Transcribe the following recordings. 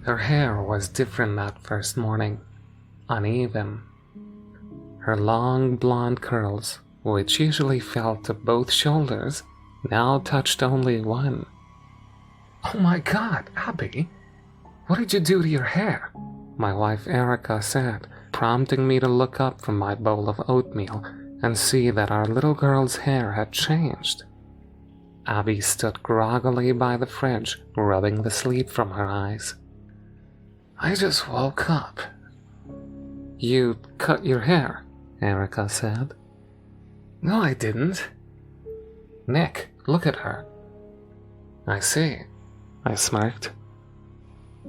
Her hair was different that first morning, uneven. Her long blonde curls, which usually fell to both shoulders, now touched only one. "Oh my God, Abby, what did you do to your hair?" my wife Erica said, prompting me to look up from my bowl of oatmeal and see that our little girl's hair had changed. Abby stood groggily by the fridge, rubbing the sleep from her eyes. "I just woke up." "You cut your hair," Erica said. "No, I didn't." "Nick, look at her." "I see," I smirked.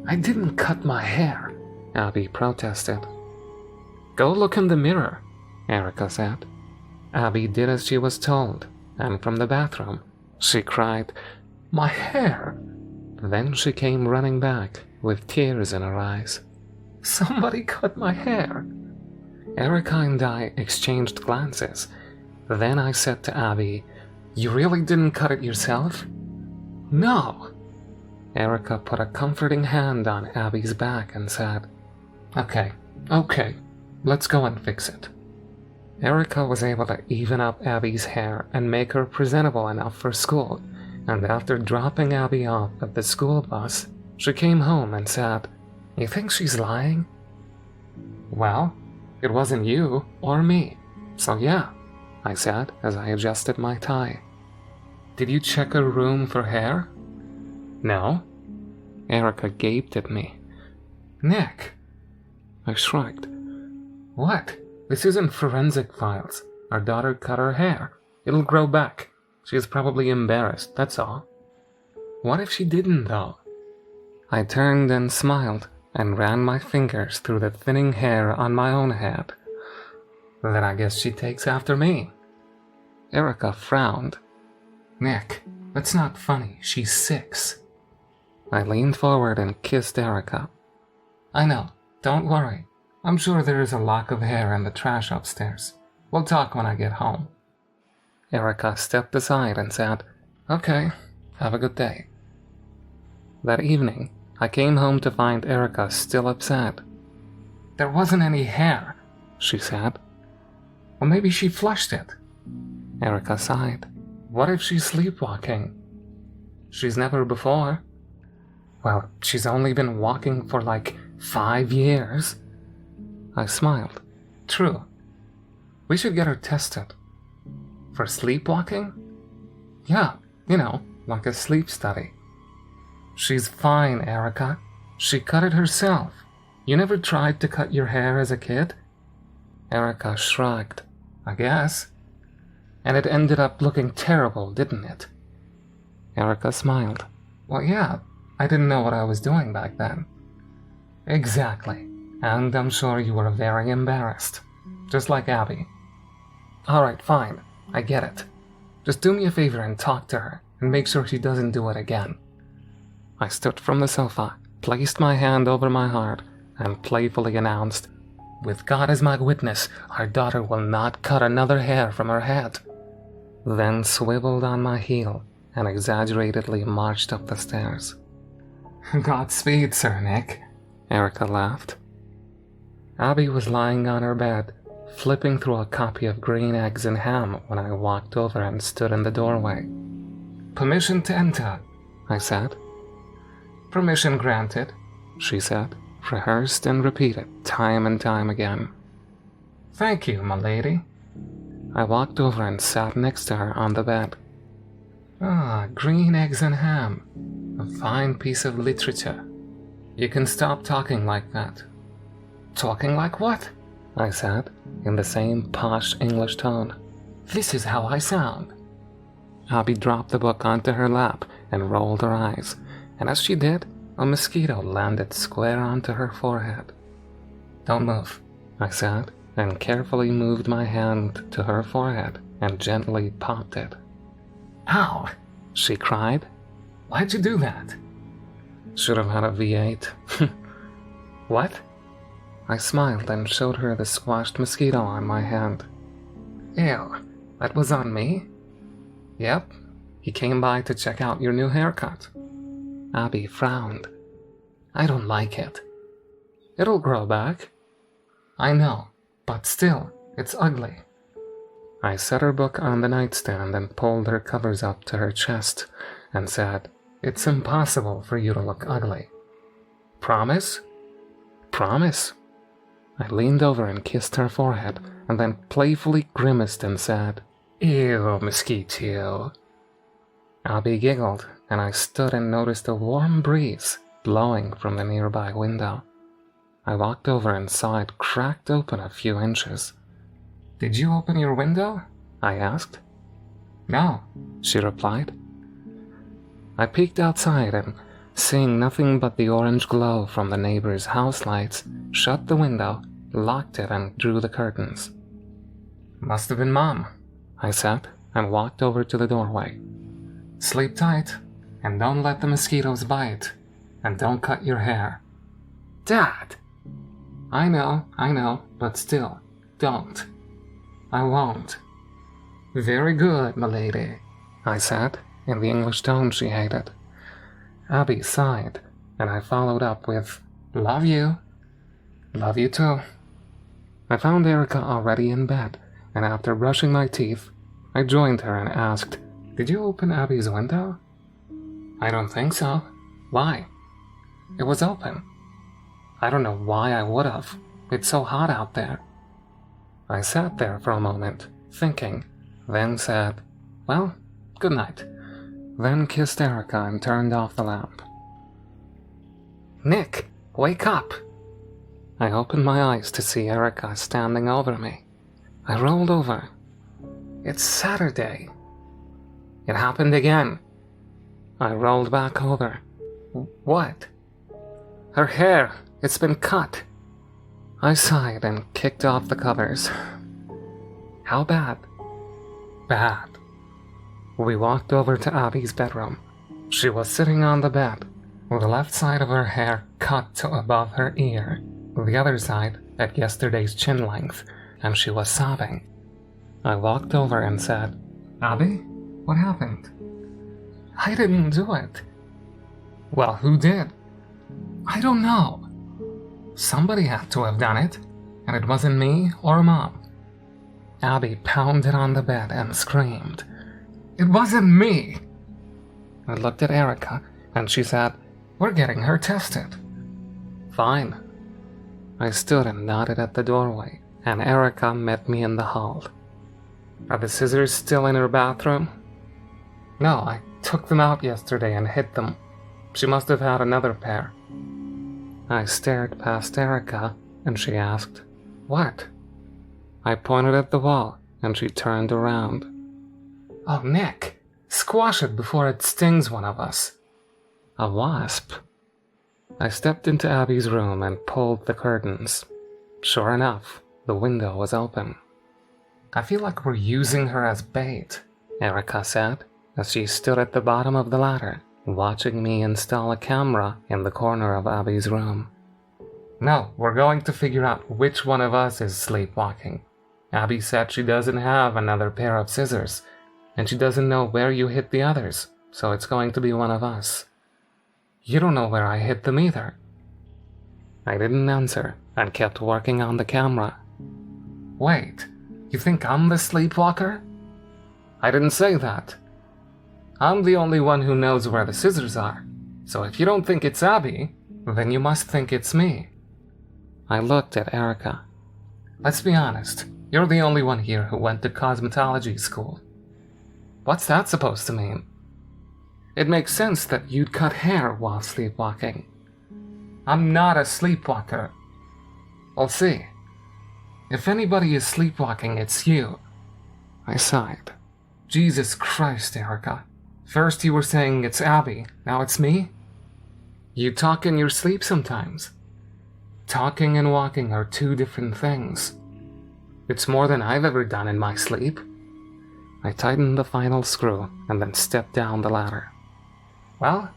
"I didn't cut my hair," Abby protested. "Go look in the mirror," Erica said. Abby did as she was told, and from the bathroom, she cried, "My hair!" Then she came running back with tears in her eyes. "Somebody cut my hair!" Erica and I exchanged glances. Then I said to Abby, "You really didn't cut it yourself?" "No." Erica put a comforting hand on Abby's back and said, Okay, let's go and fix it." Erica was able to even up Abby's hair and make her presentable enough for school, and after dropping Abby off at the school bus, she came home and said, "You think she's lying?" "Well, it wasn't you or me, so yeah," I said as I adjusted my tie. "Did you check her room for hair?" "No." Erica gaped at me. "Nick." I shrugged. "What? This isn't forensic files. Our daughter cut her hair. It'll grow back. She's probably embarrassed, that's all." "What if she didn't, though?" I turned and smiled and ran my fingers through the thinning hair on my own head. "Then I guess she takes after me." Erica frowned. "Nick, that's not funny. She's 6. I leaned forward and kissed Erica. "I know. Don't worry. I'm sure there is a lock of hair in the trash upstairs. We'll talk when I get home." Erica stepped aside and said, "Okay, have a good day." That evening, I came home to find Erica still upset. "There wasn't any hair," she said. "Well, maybe she flushed it." Erica sighed. "What if she's sleepwalking?" "She's never before." "Well, she's only been walking for like 5 years. I smiled. "True. We should get her tested." "For sleepwalking?" "Yeah, like a sleep study." "She's fine, Erica. She cut it herself. You never tried to cut your hair as a kid?" Erica shrugged. "I guess." "And it ended up looking terrible, didn't it?" Erica smiled. "Well, yeah, I didn't know what I was doing back then." "Exactly. And I'm sure you were very embarrassed. Just like Abby." "Alright, fine. I get it. Just do me a favor and talk to her, and make sure she doesn't do it again." I stood from the sofa, placed my hand over my heart, and playfully announced, "With God as my witness, our daughter will not cut another hair from her head." Then swiveled on my heel and exaggeratedly marched up the stairs. "Godspeed, Sir Nick," Erica laughed. Abby was lying on her bed, flipping through a copy of Green Eggs and Ham when I walked over and stood in the doorway. "Permission to enter," I said. "Permission granted," she said, rehearsed and repeated time and time again. "Thank you, my lady." I walked over and sat next to her on the bed. "Ah, Green Eggs and Ham. A fine piece of literature. You can stop talking like that." "Talking like what?" I said, in the same posh English tone. "This is how I sound." Abby dropped the book onto her lap and rolled her eyes, and as she did, a mosquito landed square onto her forehead. "Don't move," I said, and carefully moved my hand to her forehead and gently popped it. "Ow!" she cried. "Why'd you do that?" "Should have had a V8. "What?" I smiled and showed her the squashed mosquito on my hand. "Ew, that was on me?" "Yep. He came by to check out your new haircut." Abby frowned. I don't like it. It'll grow back. I know, but still, it's ugly. I set her book on the nightstand and pulled her covers up to her chest and said, "It's impossible for you to look ugly." "Promise?" "Promise." I leaned over and kissed her forehead and then playfully grimaced and said, "Ew, mosquito." Abby giggled, and I stood and noticed a warm breeze blowing from the nearby window. I walked over and saw it cracked open a few inches. "Did you open your window?" I asked. "No," she replied. I peeked outside and, seeing nothing but the orange glow from the neighbor's house lights, shut the window, locked it, and drew the curtains. "Must have been Mom," I said, and walked over to the doorway. "Sleep tight, and don't let the mosquitoes bite, and don't cut your hair." "Dad!" I know, but still, don't." "I won't." "Very good, m'lady," I said, in the English tone she hated. Abby sighed, and I followed up with, "Love you." "Love you too." I found Erica already in bed, and after brushing my teeth, I joined her and asked, "Did you open Abby's window?" "I don't think so. Why?" "It was open." "I don't know why I would have. It's so hot out there." I sat there for a moment, thinking, then said, "Well, good night," then kissed Erica and turned off the lamp. "Nick, wake up!" I opened my eyes to see Erica standing over me. I rolled over. "It's Saturday." "It happened again." I rolled back over. "What?" "Her hair. It's been cut." I sighed and kicked off the covers. "How bad?" "Bad." We walked over to Abby's bedroom. She was sitting on the bed, with the left side of her hair cut to above her ear, the other side at yesterday's chin length, and she was sobbing. I walked over and said, "Abby, what happened?" "I didn't do it." "Well, who did?" "I don't know." "Somebody had to have done it, and it wasn't me or Mom." Abby pounded on the bed and screamed, "It wasn't me!" I looked at Erica, and she said, "We're getting her tested." "Fine." I stood and nodded at the doorway, and Erica met me in the hall. "Are the scissors still in her bathroom?" "No, I took them out yesterday and hid them. She must have had another pair." I stared past Erica, and she asked, "What?" I pointed at the wall, and she turned around. "Oh, Nick, squash it before it stings one of us." "A wasp." I stepped into Abby's room and pulled the curtains. Sure enough, the window was open. "I feel like we're using her as bait," Erica said, as she stood at the bottom of the ladder, watching me install a camera in the corner of Abby's room. "No, we're going to figure out which one of us is sleepwalking. Abby said she doesn't have another pair of scissors, and she doesn't know where you hid the others, so it's going to be one of us. You don't know where I hid them either." I didn't answer and kept working on the camera. "Wait, you think I'm the sleepwalker?" "I didn't say that. I'm the only one who knows where the scissors are, so if you don't think it's Abby, then you must think it's me." I looked at Erica. "Let's be honest, you're the only one here who went to cosmetology school." "What's that supposed to mean?" "It makes sense that you'd cut hair while sleepwalking." "I'm not a sleepwalker." "We'll see. If anybody is sleepwalking, it's you." I sighed. "Jesus Christ, Erica. First you were saying it's Abby, now it's me?" "You talk in your sleep sometimes." "Talking and walking are two different things." "It's more than I've ever done in my sleep." I tightened the final screw and then stepped down the ladder. "Well,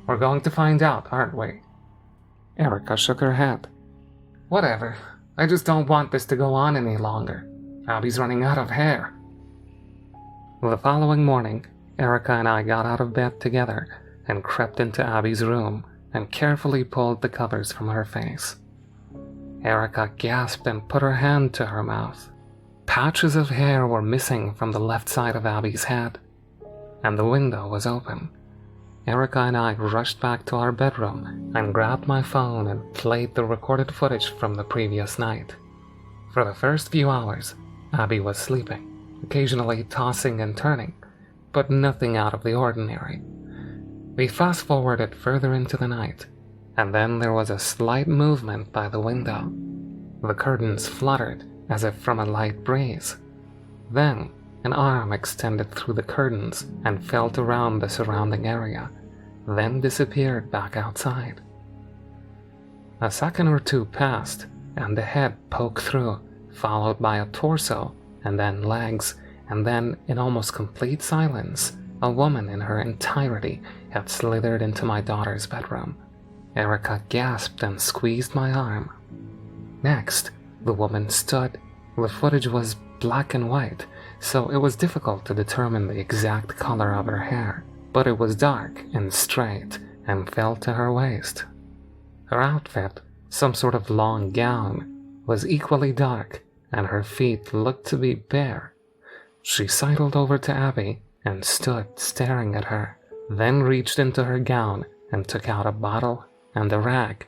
we're going to find out, aren't we?" Erica shook her head. "Whatever. I just don't want this to go on any longer. Abby's running out of hair." The following morning, Erica and I got out of bed together and crept into Abby's room, and carefully pulled the covers from her face. Erica gasped and put her hand to her mouth. Patches of hair were missing from the left side of Abby's head, and the window was open. Erica and I rushed back to our bedroom and grabbed my phone and played the recorded footage from the previous night. For the first few hours, Abby was sleeping, occasionally tossing and turning, but nothing out of the ordinary. We fast-forwarded further into the night, and then there was a slight movement by the window. The curtains fluttered as if from a light breeze. Then, an arm extended through the curtains and felt around the surrounding area, then disappeared back outside. A second or two passed, and the head poked through, followed by a torso, and then legs, and then, in almost complete silence, a woman in her entirety had slithered into my daughter's bedroom. Erica gasped and squeezed my arm. Next, the woman stood. The footage was black and white, so it was difficult to determine the exact color of her hair, but it was dark and straight and fell to her waist. Her outfit, some sort of long gown, was equally dark, and her feet looked to be bare. She sidled over to Abby and stood staring at her, then reached into her gown and took out a bottle and a rag.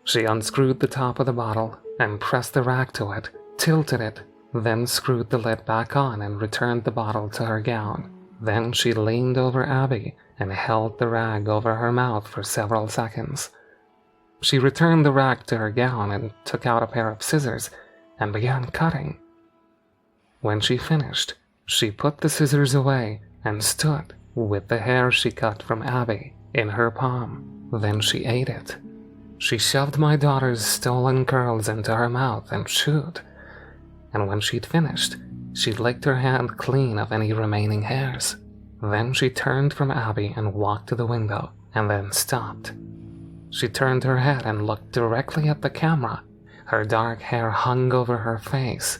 She unscrewed the top of the bottle and pressed the rag to it, tilted it, then screwed the lid back on and returned the bottle to her gown. Then she leaned over Abby and held the rag over her mouth for several seconds. She returned the rag to her gown and took out a pair of scissors and began cutting. When she finished, she put the scissors away and stood with the hair she cut from Abby in her palm. Then she ate it. She shoved my daughter's stolen curls into her mouth and chewed. And when she'd finished, she licked her hand clean of any remaining hairs. Then she turned from Abby and walked to the window, and then stopped. She turned her head and looked directly at the camera. Her dark hair hung over her face.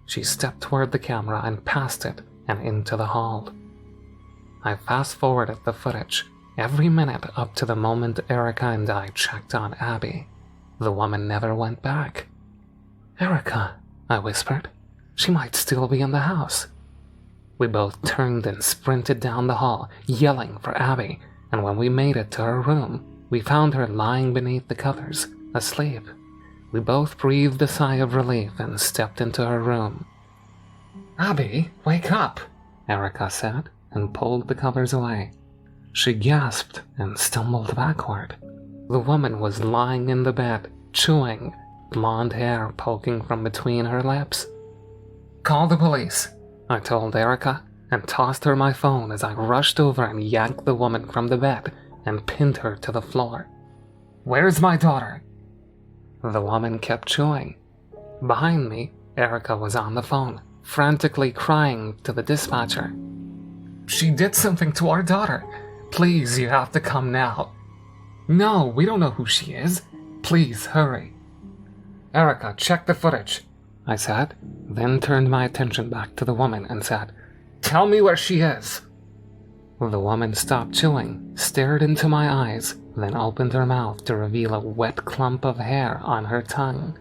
She stepped toward the camera and past it and into the hall. I fast-forwarded the footage, every minute up to the moment Erica and I checked on Abby. The woman never went back. "Erica," I whispered. "She might still be in the house." We both turned and sprinted down the hall, yelling for Abby, and when we made it to her room, we found her lying beneath the covers, asleep. We both breathed a sigh of relief and stepped into her room. "Abby, wake up," Erica said, and pulled the covers away. She gasped and stumbled backward. The woman was lying in the bed, chewing, blonde hair poking from between her lips. "Call the police," I told Erica, and tossed her my phone as I rushed over and yanked the woman from the bed and pinned her to the floor. "Where's my daughter?" The woman kept chewing. Behind me, Erica was on the phone, frantically crying to the dispatcher. "She did something to our daughter. Please, you have to come now." "No, we don't know who she is. Please, hurry." "Erica, check the footage," I said, then turned my attention back to the woman and said, "Tell me where she is." The woman stopped chewing, stared into my eyes, then opened her mouth to reveal a wet clump of hair on her tongue.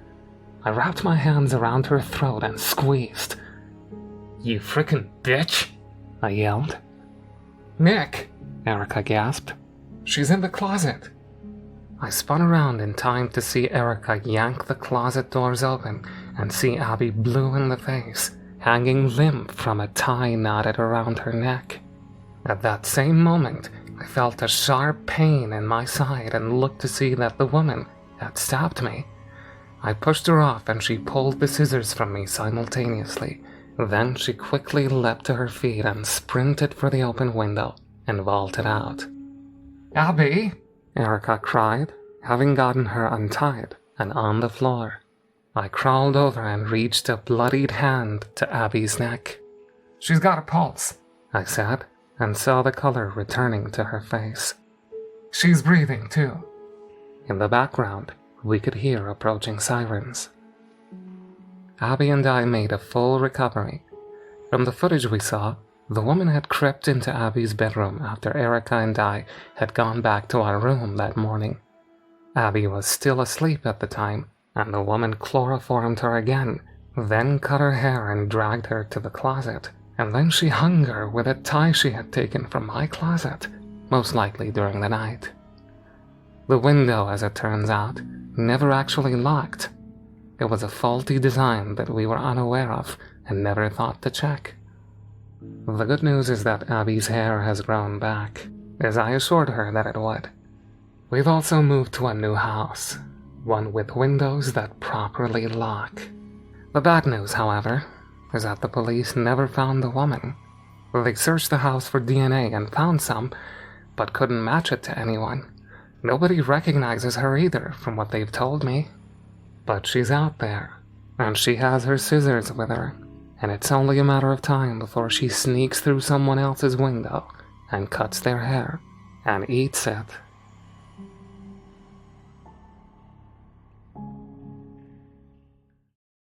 I wrapped my hands around her throat and squeezed. "You frickin' bitch," I yelled. "Nick," Erica gasped. "She's in the closet." I spun around in time to see Erica yank the closet doors open and see Abby blue in the face, hanging limp from a tie knotted around her neck. At that same moment, I felt a sharp pain in my side and looked to see that the woman had stabbed me. I pushed her off and she pulled the scissors from me simultaneously. Then she quickly leapt to her feet and sprinted for the open window and vaulted out. "Abby!" Erica cried, having gotten her untied and on the floor. I crawled over and reached a bloodied hand to Abby's neck. "She's got a pulse," I said, and saw the color returning to her face. "She's breathing too." In the background, we could hear approaching sirens. Abby and I made a full recovery. From the footage we saw, The woman had crept into Abby's bedroom after Erica and I had gone back to our room that morning. Abby was still asleep at the time, and the woman chloroformed her again, then cut her hair and dragged her to the closet, and then she hung her with a tie she had taken from my closet, most likely during the night. The window, as it turns out, never actually locked. It was a faulty design that we were unaware of and never thought to check. The good news is that Abby's hair has grown back, as I assured her that it would. We've also moved to a new house, one with windows that properly lock. The bad news, however, is that the police never found the woman. They searched the house for DNA and found some, but couldn't match it to anyone. Nobody recognizes her either, from what they've told me. But she's out there, and she has her scissors with her, and it's only a matter of time before she sneaks through someone else's window and cuts their hair and eats it.